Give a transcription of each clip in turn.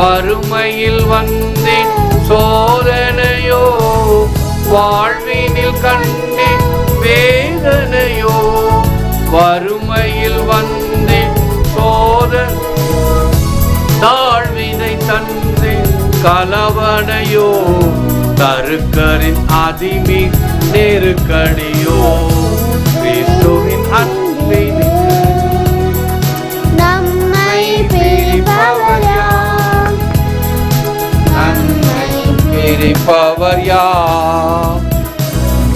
வறுமையில் வந்தேன் சோதனையோ, வாழ்வினில் கண்டேன் வேதனையோ. வறுமையில் வந்தேன் சோதனை, தாழ்வினை தந்தேன் கலவனையோ. தருக்கரின் அதிமி நெருக்கடியோ, கிறிஸ்துவின் அன்பின் நம்மை பிரிப்பவர் யார்? நம்மை பிரிப்பவர் யார்?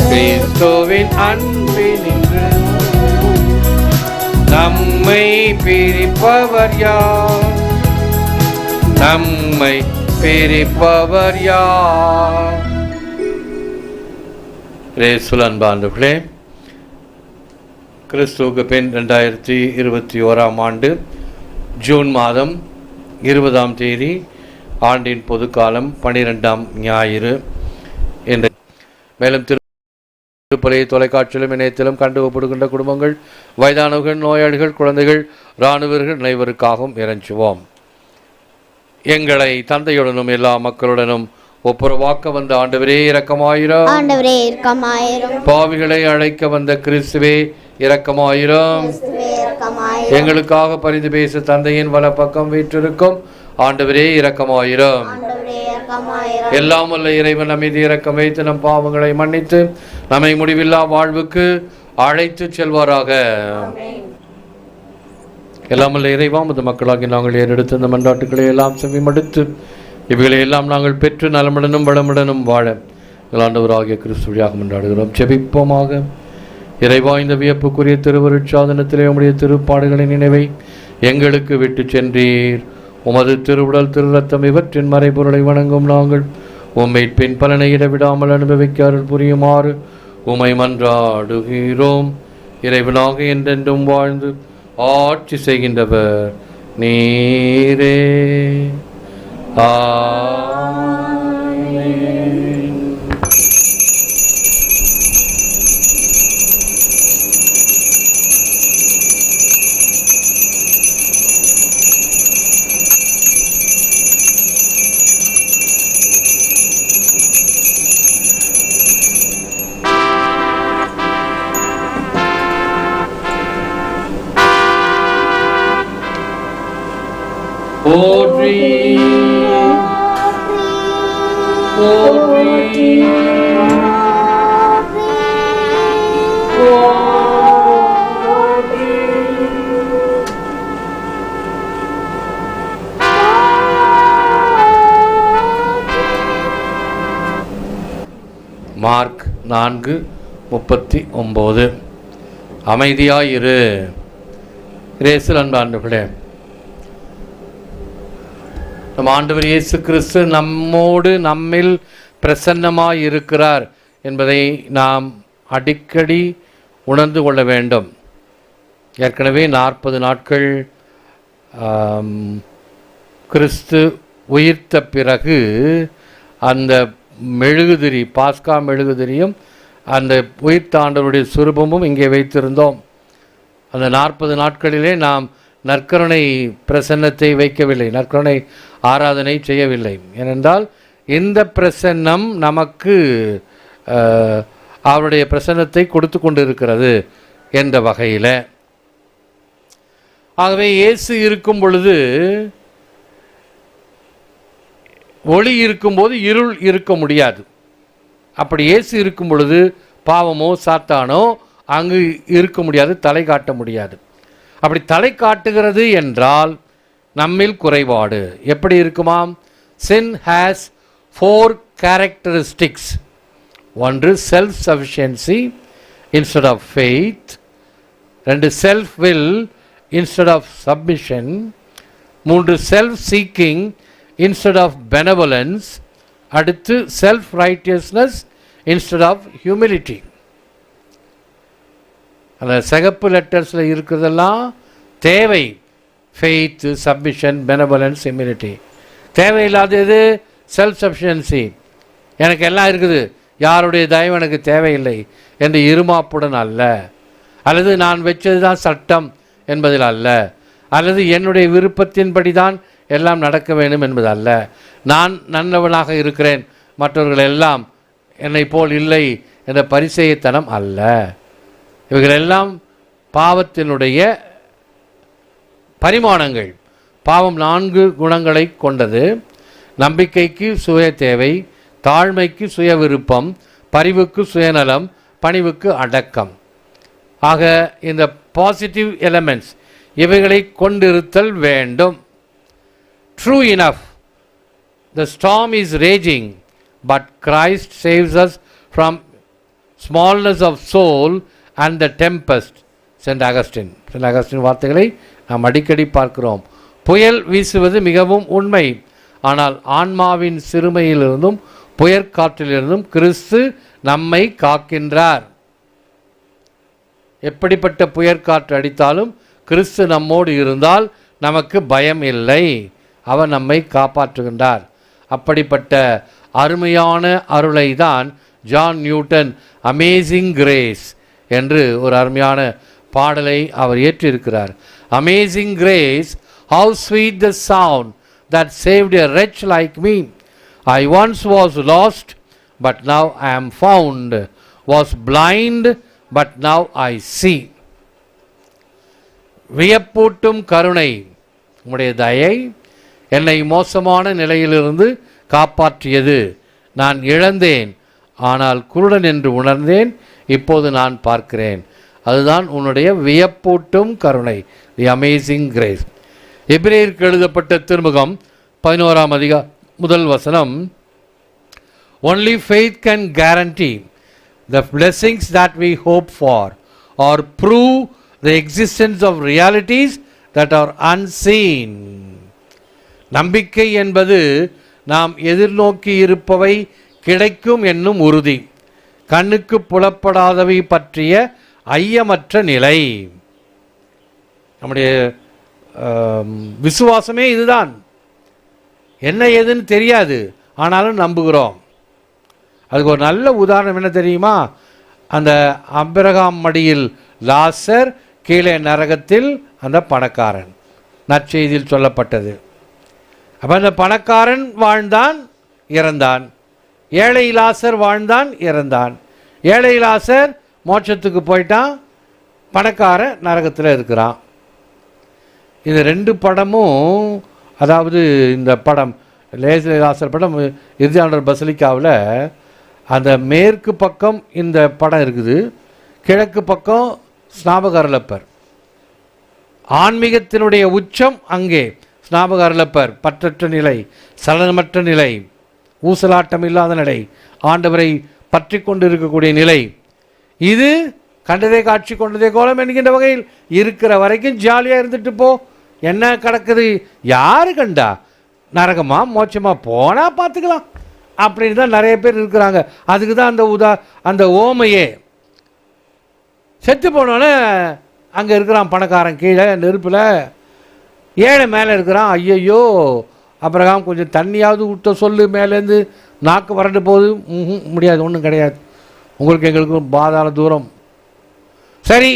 கிறிஸ்துவின் அன்பினின்று நம்மை பிரிப்பவர் யார்? நம்மை பிரிப்பவர் யார்? இயேசுவில் அன்பானவர்களே, கிறிஸ்துவுக்கு பின் 2021 ஆண்டு ஜூன் மாதம் 20ஆம் தேதி ஆண்டின் பொதுக்காலம் 12ஆம் ஞாயிறு என்ற மேலும் திருப்பலை தொலைக்காட்சியிலும் இணையத்திலும் கண்டு ஒப்படுகின்ற குடும்பங்கள், வயதானவர்கள், நோயாளிகள், குழந்தைகள், இராணுவர்கள் அனைவருக்காகவும் இறைஞ்சுவோம். எங்களை தந்தையுடனும் எல்லா மக்களுடனும் ஒப்புரவாக்க வந்த ஆண்டவரே இரக்கமாயிரம். ஆண்டவரே இரக்கமாயிரம். பாவிகளை அழைக்க வந்த கிறிஸ்துவே இரக்கமாயிரம். எங்களுக்காக பரிந்து பேச தந்தையின் வலப்பக்கம் வீற்றிருக்கும் ஆண்டவரே இரக்கமாயிரம். எல்லாம் வல்ல இறைவன் நம்மீது இரக்கம் வைத்து நம் பாவங்களை மன்னித்து நம்மை முடிவில்லா வாழ்வுக்கு அழைத்து செல்வாராக. எல்லாம் வல்ல இறைவா, அந்த மக்களாகி நாங்கள் ஏறெடுத்து இந்த மன்றாட்டுக்களை எல்லாம் செவிமடுத்து இவைகளை எல்லாம் நாங்கள் பெற்று நலமுடனும் வளமுடனும் வாழ ஆண்டவராகிய கிறிஸ்து வழியாக மன்றாடுகிறோம். ஜெபிப்போமாக. இறைவா, இந்த வியப்புக்குரிய திருவருட்சாதனத்திலே உம்முடைய திருப்பாடுகளின் நினைவை எங்களுக்கு விட்டு சென்றீர். உமது திருவுடல், திரு ரத்தம் இவற்றின் மறைபொருளை வணங்கும் நாங்கள் உம்மை பின் பலனை இடவிடாமல் அனுபவிக்க அருள் புரியுமாறு உம்மை மன்றாடுகிறோம். இறைவனாக என்றென்றும் வாழ்ந்து ஆட்சி செய்கின்றவர் நீரே. போற்றி போற்றி மார்க் 4:39. அமைதியாயிரு. இயேசுவில் அன்பானவர்களே, நம் ஆண்டவர் இயேசு கிறிஸ்து நம்மோடு நம்மில் பிரசன்னமாய் இருக்கிறார் என்பதை நாம் அடிக்கடி உணர்ந்து கொள்ள வேண்டும். ஏற்கனவே 40 நாட்கள் கிறிஸ்து உயிர்த்த பிறகு அந்த மெழுகுதிரி, பாஸ்கா மெழுகுதிரியும் அந்த உயிர்த்த ஆண்டவருடைய சுரூபமும் இங்கே வைத்திருந்தோம். அந்த 40 நாட்களிலே நாம் நற்கருணை பிரசன்னத்தை வைக்கவில்லை, நற்கருணை ஆராதனை செய்யவில்லை. ஏனென்றால் இந்த பிரசன்னம் நமக்கு அவருடைய பிரசன்னத்தை கொடுத்து கொண்டு இருக்கிறது என்ற வகையில். ஆகவே இயேசு இருக்கும் பொழுது, ஒளி இருக்கும்போது இருள் இருக்க முடியாது. அப்படி இயேசு இருக்கும் பொழுது பாவமோ சாத்தானோ அங்கு இருக்க முடியாது, தலை காட்ட முடியாது. அப்படி தலை காட்டுகிறது என்றால் நம்மில் குறைபாடு எப்படி இருக்குமாம்? sin has 4 characteristics. ஒன்று self sufficiency instead of faith, ரெண்டு self will instead of submission, மூன்று self seeking instead of benevolence, அடுத்து self righteousness instead of humility. அந்த சிகப்பு லெட்டர்ஸில் இருக்கிறதெல்லாம் தேவை, ஃபெய்த், சப்மிஷன், பெனவலன்ஸ், ஹியூமிலிட்டி. தேவையில்லாதது செல்ஃப் சஃபிஷியன்சி, எனக்கு எல்லாம் இருக்குது, யாருடைய தயவு எனக்கு தேவையில்லை என்று இருமாப்புடன் அல்ல, அல்லது நான் வச்சது தான் சட்டம் என்பதில் அல்ல, அல்லது என்னுடைய விருப்பத்தின்படி தான் எல்லாம் நடக்க வேண்டும் என்பது அல்ல. நான் நல்லவனாக இருக்கிறேன், மற்றவர்கள் எல்லாம் என்னை போல் இல்லை என்ற பரிசேயத்தனம் அல்ல. இவைகளெல்லாம் பாவத்தினுடைய பரிமாணங்கள். பாவம் 4 குணங்களை கொண்டது. நம்பிக்கைக்கு சுய தேவை, தாழ்மைக்கு சுய விருப்பம், பரிவுக்கு சுயநலம், பணிவுக்கு அடக்கம். ஆக இந்த பாசிட்டிவ் எலமெண்ட்ஸ் இவைகளை கொண்டிருத்தல் வேண்டும். True enough, the storm is raging, but Christ saves us from smallness of soul and the tempest. Saint Augustine வார்த்தைகளை நாம் அடிக்கடி பார்க்கிறோம். புயல் வீசுவது மிகவும் உண்மை. ஆனால் ஆன்மாவின் சிறுமையிலிருந்தும் புயற்காற்றிலிருந்தும் கிறிஸ்து நம்மை காக்கின்றார். எப்படிப்பட்ட புயற்காற்று அடித்தாலும் கிறிஸ்து நம்மோடு இருந்தால் நமக்கு பயம் இல்லை. அவர் நம்மை காப்பாற்றுகின்றார். அப்படிப்பட்ட அருமையான அருளை தான் ஜான் நியூட்டன் அமேசிங் கிரேஸ் என்று ஒரு அருமையான பாடலை அவர் ஏற்றிருக்கிறார். Amazing grace, how sweet the sound that saved a wretch like me. I once was lost, but now I am found, was blind, but now I see. வியப்பூட்டும் கருணை, உம்முடைய தயை என்னை மோசமான நிலையிலிருந்து காப்பாற்றியது. நான் இழந்தேன், ஆனால் குருடன் என்று உணர்ந்தேன், இப்போது நான் பார்க்கிறேன். அதுதான் உன்னுடைய வியப்பூட்டும் கருணை, தி அமேசிங் கிரேஸ். எபிரேயருக்கு எழுதப்பட்ட திருமுகம் 11ஆம் அதிகாரம் 1 வசனம், only faith can guarantee the blessings that we hope for or prove the existence of realities that are unseen. நம்பிக்கை என்பது நாம் எதிர்நோக்கி இருப்பவை கிடைக்கும் என்னும் உறுதி, கண்ணுக்கு புலப்படாதவை பற்றிய ஐயமற்ற நிலை. நம்முடைய விசுவாசமே இதுதான். என்ன ஏதுன்னு தெரியாது, ஆனாலும் நம்புகிறோம். அதுக்கு ஒரு நல்ல உதாரணம் என்ன தெரியுமா? அந்த ஆபிரகாம் மடியில் லாசர், கீழே நரகத்தில் அந்த பணக்காரன், நற்செய்தியில் சொல்லப்பட்டது. அப்போ அந்த பணக்காரன் வாழ்ந்தான், இறந்தான். ஏழை லாசர் வாழ்ந்தான், இறந்தான். ஏழை லாசர் மோட்சத்துக்கு போயிட்டான், பணக்காரன் நரகத்தில் இருக்கிறான். இந்த 2 படமும், அதாவது இந்த படம் லேசர் படம் இறுதியாளர் பசலிக்காவில் அந்த மேற்கு பக்கம் இந்த படம் இருக்குது, கிழக்கு பக்கம் ஸ்நாபகர்லப்பர். ஆன்மீகத்தினுடைய உச்சம் அங்கே ஸ்நாபகர்லப்பர், பற்றற்ற நிலை, சலனமற்ற நிலை, ஊசலாட்டம் இல்லாத நிலை, ஆண்டவரை பற்றி கொண்டு இருக்கக்கூடிய நிலை. இது கண்டதே காட்சி கொண்டதே கோலம் என்கின்ற வகையில் இருக்கிற வரைக்கும் ஜாலியாக இருந்துட்டு போ, என்ன கிடக்குது, யாரு கண்டா, நரகமா மோட்சமா போனால் பார்த்துக்கலாம் அப்படின்னு தான் நிறைய பேர் இருக்கிறாங்க. அதுக்கு தான் அந்த ஓமையே. செத்து போனோன்னே அங்கே இருக்கிறான் பணக்காரன் கீழே நெருப்பில், ஏழை மேலே இருக்கிறான். ஐயையோ அப்புறம் கொஞ்சம் தண்ணியாவது விட்ட சொல்லு, மேலேருந்து நாக்கு வறண்டு போகுது. முடியாது, ஒன்றும் கிடையாது, உங்களுக்கு எங்களுக்கு பாதாள தூரம். சரி,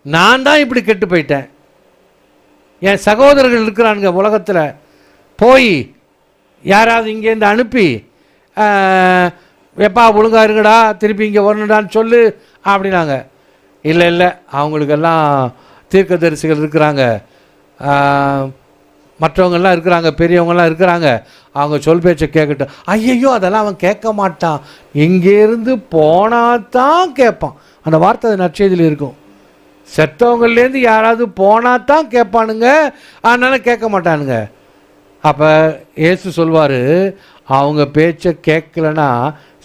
நான் தான் இப்படி கெட்டு போயிட்டேன், என் சகோதரர்கள் இருக்கிறானுங்க உலகத்தில், போய் யாராவது இங்கேருந்து அனுப்பி எப்பா ஒழுங்காக இருங்கடா, திருப்பி இங்கே வரணுடான்னு சொல்லு அப்படின்னாங்க. இல்லை இல்லை, அவங்களுக்கெல்லாம் தீர்க்கதரிசிகள் இருக்கிறாங்க, மற்றவங்கெல்லாம் இருக்கிறாங்க, பெரியவங்கெல்லாம் இருக்கிறாங்க, அவங்க சொல் பேச்சை கேட்கட்டும். ஐயையோ அதெல்லாம் அவன் கேட்க மாட்டான், இங்கேருந்து போனால் தான் கேட்பான். அந்த வார்த்தை அது நற்செய்தியில் இருக்கும். செத்தவங்கள்லேருந்து யாராவது போனால் தான் கேட்பானுங்க, அதனால் கேட்க மாட்டானுங்க. அப்போ ஏசு சொல்வார், அவங்க பேச்சை கேட்கலன்னா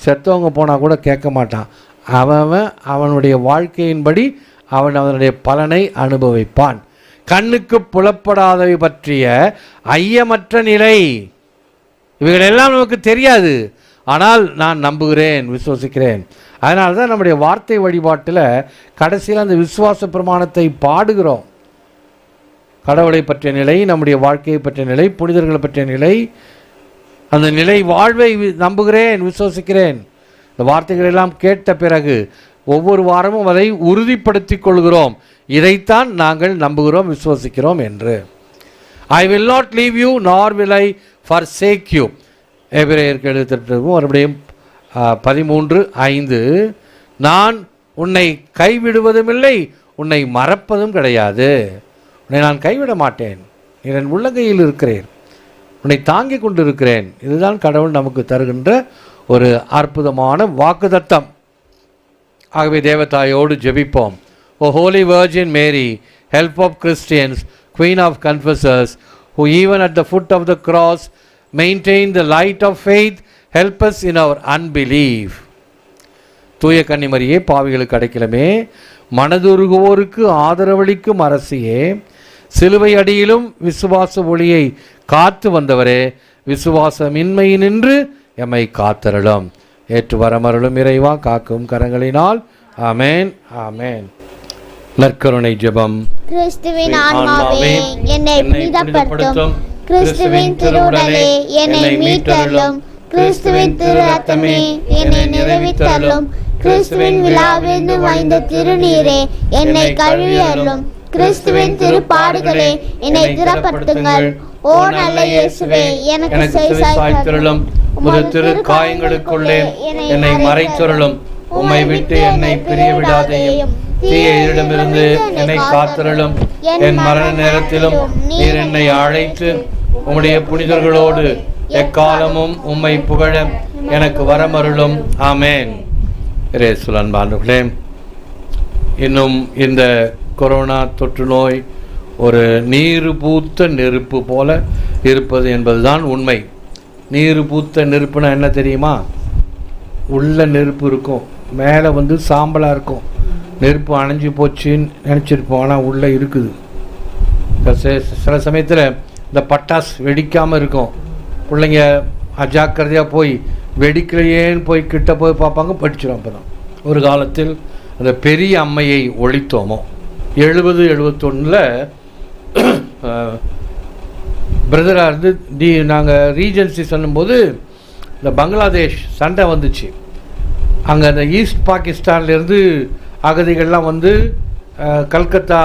செத்தவங்க போனால் கூட கேட்க மாட்டான். அவனுடைய வாழ்க்கையின்படி அவனுடைய பலனை அனுபவிப்பான். கண்ணுக்கு புலப்படாதவை பற்றிய ஐயமற்ற நிலை, இவைகளெல்லாம் நமக்கு தெரியாது, ஆனால் நான் நம்புகிறேன், விசுவசிக்கிறேன். அதனால தான் நம்முடைய வார்த்தை வழிபாட்டில் கடைசியில் அந்த விசுவாச பிரமாணத்தை பாடுகிறோம். கடவுளை பற்றிய நிலை, நம்முடைய வாழ்க்கையை பற்றிய நிலை, புனிதர்களை பற்றிய நிலை, அந்த நிலை வாழ்வை நம்புகிறேன், விசுவசிக்கிறேன். இந்த வார்த்தைகளெல்லாம் கேட்ட பிறகு ஒவ்வொரு வாரமும் அதை உறுதிப்படுத்திக் கொள்கிறோம், இதைத்தான் நாங்கள் நம்புகிறோம், விசுவசிக்கிறோம் என்று. I will not leave you நார் வில் ஐ forsake you. எபிரேயருக்கு எழுதிட்டு மறுபடியும் 13:5, நான் உன்னை கைவிடுவதும் இல்லை, உன்னை மறப்பதும் கிடையாது. உன்னை நான் கைவிட மாட்டேன், நீ என் உள்ளங்கையில் இருக்கிறேன், உன்னை தாங்கி கொண்டு இருக்கிறேன். இதுதான் கடவுள் நமக்கு தருகின்ற ஒரு அற்புதமான வாக்குத்தத்தம். ஆகவே தேவதாயோடு ஜெபிப்போம். O holy virgin Mary, help of Christians, queen of confessors, who even at the foot of the cross maintain the light of faith, help us in our unbelief. தூய கன்னிமரியே, பாவிகளுக்கு அடைக்கலமே, மனதுருகுவோருக்கு ஆதரவளிக்கும் அரசியே, சிலுவை அடியிலும் விசுவாச ஒளியை காத்து வந்தவரே, விசுவாசமின்மையினின்று எம்மை காத்தருளும். ஏற்று வரமருளும் இறைவா, காக்கும் கரங்களினால். ஆமேன், ஆமேன். நற்கருணை ஜெபம். கிறிஸ்துவின் ஆன்மாவே என்னை புனிதப்படுத்தும். கிறிஸ்துவின் திருவுடலே என்னை மீட்டருளும். கிறிஸ்துவின் திரு ரத்தமே என்னை நிறைவித்தருளும். கிறிஸ்துவின் விழாவிலிருந்து வாய்ந்த திருநீரே என்னை கழுவி அருளும். கிறிஸ்துவின் திருப்பாடுகளே என்னை திறப்படுத்துங்கள். ஓ நல்ல இயேசுவே, எனக்கு செய்சாய்த்தருளும். உமது திரு காயங்களுக்குள்ளே என்னை மறைத்தருளும். உம்மை விட்டு என்னை பிரிய விடாதேயும். தீயரிடமிருந்து என்னை காத்தருளும். என் மரண நேரத்திலும் நீர் என்னை அழைத்து உம்முடைய புனிதர்களோடு எக்காலமும் உம்மை புகழ எனக்கு வரமருளும். ஆமேன். இயேசுவில் அன்பானவர்களே, இன்னும் இந்த கொரோனா தொற்று நோய் ஒரு நீர் பூத்த நெருப்பு போல இருப்பது என்பதுதான் உண்மை. நீர் பூத்த நெருப்புனா என்ன தெரியுமா? உள்ள நெருப்பு இருக்கும், மேலே சாம்பலாக இருக்கும். நெருப்பு அணைஞ்சு போச்சுன்னு நினச்சிருப்போம், ஆனால் உள்ளே இருக்குது. சில சமயத்தில் இந்த பட்டாசு வெடிக்காமல் இருக்கும். பிள்ளைங்க அஜாக்கிரதையாக போய் வெடிக்கலையேன்னு போய் கிட்ட போய் பார்ப்பாங்க, படிச்சிடும். அப்போ தான் ஒரு காலத்தில் அந்த பெரிய அம்மையை ஒழித்தோமோ 70-71 பிரதராக இருந்து நாங்கள் ரீஜன்சி சொல்லும்போது இந்த பங்களாதேஷ் சண்டை வந்துச்சு. அங்கே அந்த ஈஸ்ட் பாகிஸ்தான்லேருந்து அகதிகள்லாம் கல்கத்தா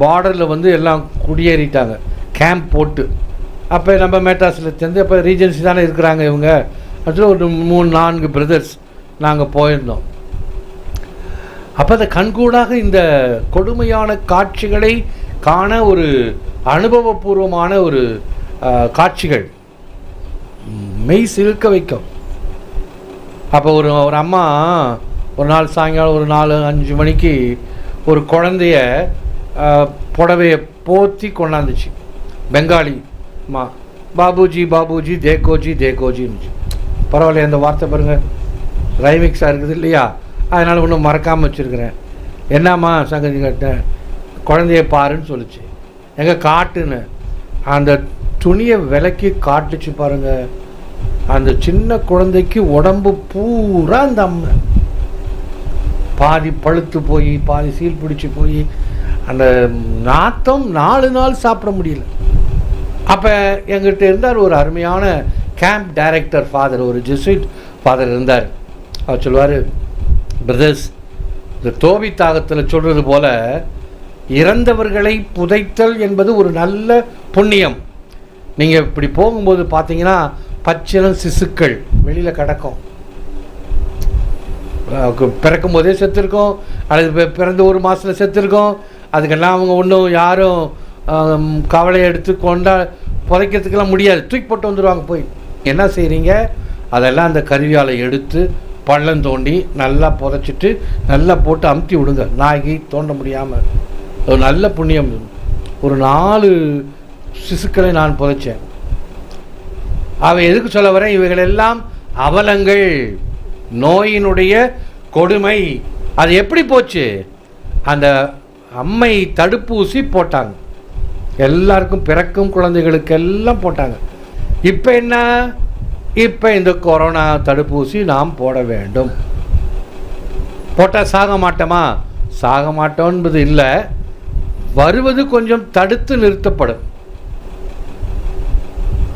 பார்டரில் எல்லாம் குடியேறிட்டாங்க, கேம்ப் போட்டு. அப்போ நம்ம மெட்ராஸில் சேர்ந்து அப்போ ரீஜன்சி தானே இருக்கிறாங்க இவங்க. அதில் ஒரு 3-4 பிரதர்ஸ் நாங்கள் போயிருந்தோம். அப்போ அந்த கண்கூடாக இந்த கொடுமையான காட்சிகளை காண ஒரு அனுபவபூர்வமான ஒரு காட்சிகள் மெய் சிலுக்க வைக்கும். அப்போ ஒரு அம்மா ஒரு நாள் சாயங்காலம் ஒரு 4-5 மணிக்கு ஒரு குழந்தைய புடவையை போற்றி கொண்டாந்துச்சு. பெங்காலி அம்மா, பாபுஜி பாபுஜி தேக்கோஜி தேக்கோஜின்னு. பரவாயில்ல, அந்த வார்த்தை பாருங்கள் ரைமிக்ஸாக இருக்குது இல்லையா? அதனால் ஒன்றும் மறக்காமல் வச்சுருக்கிறேன். என்னம்மா சங்கதி கேட்டேன், குழந்தைய பாருன்னு சொல்லிச்சு. எங்கே காட்டுன்னு அந்த துணியை விலக்கி காட்டுச்சு பாருங்கள். அந்த சின்ன குழந்தைக்கு உடம்பு பூரா அந்த அம்மை பாதி பழுத்து போய் பாதி சீல் பிடிச்சி போய் அந்த நாத்தம் 4 நாள் சாப்பிட முடியல. அப்போ எங்கிட்ட இருந்தார் ஒரு அருமையான கேம்ப் டைரக்டர் ஃபாதர், ஒரு ஜெசுயிட் ஃபாதர் இருந்தார். அவர் சொல்லுவார், பிரதர்ஸ், இந்த தோபி தாகத்தில் சொல்கிறது போல் இறந்தவர்களை புதைத்தல் என்பது ஒரு நல்ல புண்ணியம். நீங்கள் இப்படி போகும்போது பார்த்தீங்கன்னா பச்சிலம் சிசுக்கள் வெளியில் கிடக்கும். பிறக்கும் போதே செத்துருக்கோம், அல்லது பிறந்த ஒரு மாதத்தில் செத்துருக்கோம். அதுக்கெல்லாம் அவங்க ஒன்றும் யாரும் கவலையை எடுத்து கொண்டா புதைக்கிறதுக்கெல்லாம் முடியாது, தூக்கி போட்டு வந்துடுவாங்க. போய் என்ன செய்கிறீங்க? அதெல்லாம் அந்த கருவியால் எடுத்து பள்ளம் தோண்டி நல்லா புதைச்சிட்டு நல்லா போட்டு அமுத்தி விடுங்க, நாய்க்கு தோண்ட முடியாமல். ஒரு நல்ல புண்ணியம். ஒரு 4 சிசுக்களை நான் புதைச்சேன். அவன் எதுக்கு சொல்ல வரேன்? இவைகளெல்லாம் அவலங்கள், நோயினுடைய கொடுமை. அது எப்படி போச்சு? அந்த அம்மை தடுப்பூசி போட்டாங்க, எல்லாருக்கும், பிறக்கும் குழந்தைகளுக்கெல்லாம் போட்டாங்க. இப்போ என்ன? இப்போ இந்த கொரோனா தடுப்பூசி நாம் போட வேண்டும். போட்டால் சாக மாட்டோமா? சாக மாட்டோம் என்பது இல்லை, வருவது கொஞ்சம் தடுத்து நிறுத்தப்படும்.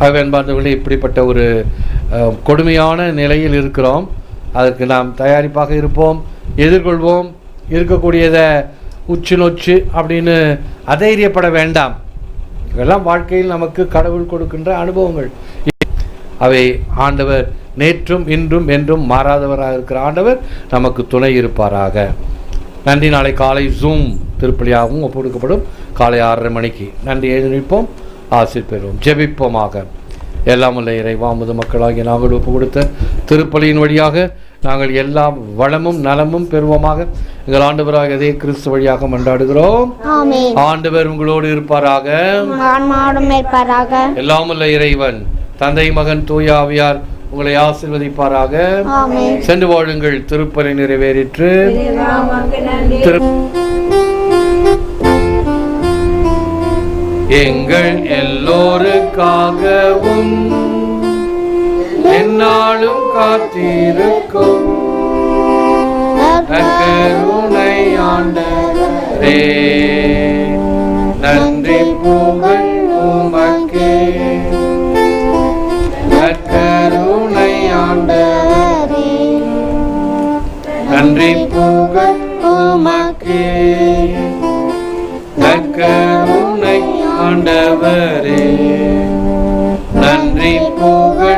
அன்பர்களே, இப்படிப்பட்ட ஒரு கொடுமையான நிலையில் இருக்கிறோம். அதற்கு நாம் தயாரிப்பாக இருப்போம், எதிர்கொள்வோம். இருக்கக்கூடியதை உச்சு நொச்சு அப்படின்னு அதைரியப்பட வேண்டாம். இதெல்லாம் வாழ்க்கையில் நமக்கு கடவுள் கொடுக்கின்ற அனுபவங்கள். அவை ஆண்டவர் நேற்றும் இன்றும் என்றும் மாறாதவராக இருக்கிற ஆண்டவர் நமக்கு துணை இருப்பாராக. நன்றி. நாளை காலை ஜூம் திருப்பலியாகவும் ஒப்புக்கொடுக்கப்படும் காலை 6:30 மணிக்கு. நன்றி. எழுந்திருப்போம், ஆசீர் பெறுவோம். ஜெபிப்போமாக. எல்லாம் உள்ள இறைவா, உமது மக்களாகிய நாங்கள் ஒப்பு கொடுத்த திருப்பலியின் வழியாக நாங்கள் எல்லா வளமும் நலமும் பெறுவோமாக. எங்கள் ஆண்டவராக அதே கிறிஸ்து வழியாக மன்றாடுகிறோம். ஆண்டவர் உங்களோடு இருப்பாராக. எல்லாம் உள்ள இறைவன் தந்தை மகன் தூய ஆவியார் உங்களை ஆசீர்வதிப்பாராக. சென்று வாழுங்கள். திருப்பலி நிறைவேறிற்று. எங்கள் எல்லோருக்காகவும் எந்நாளும் காத்திருக்கும் கருணை ஆண்டவரே, நன்றி புகழ் உமக்கே. கருணை ஆண்டவரே, நன்றி புகழ் உமக்கே. கருணை ஆண்டவரே, நன்றி புகழ்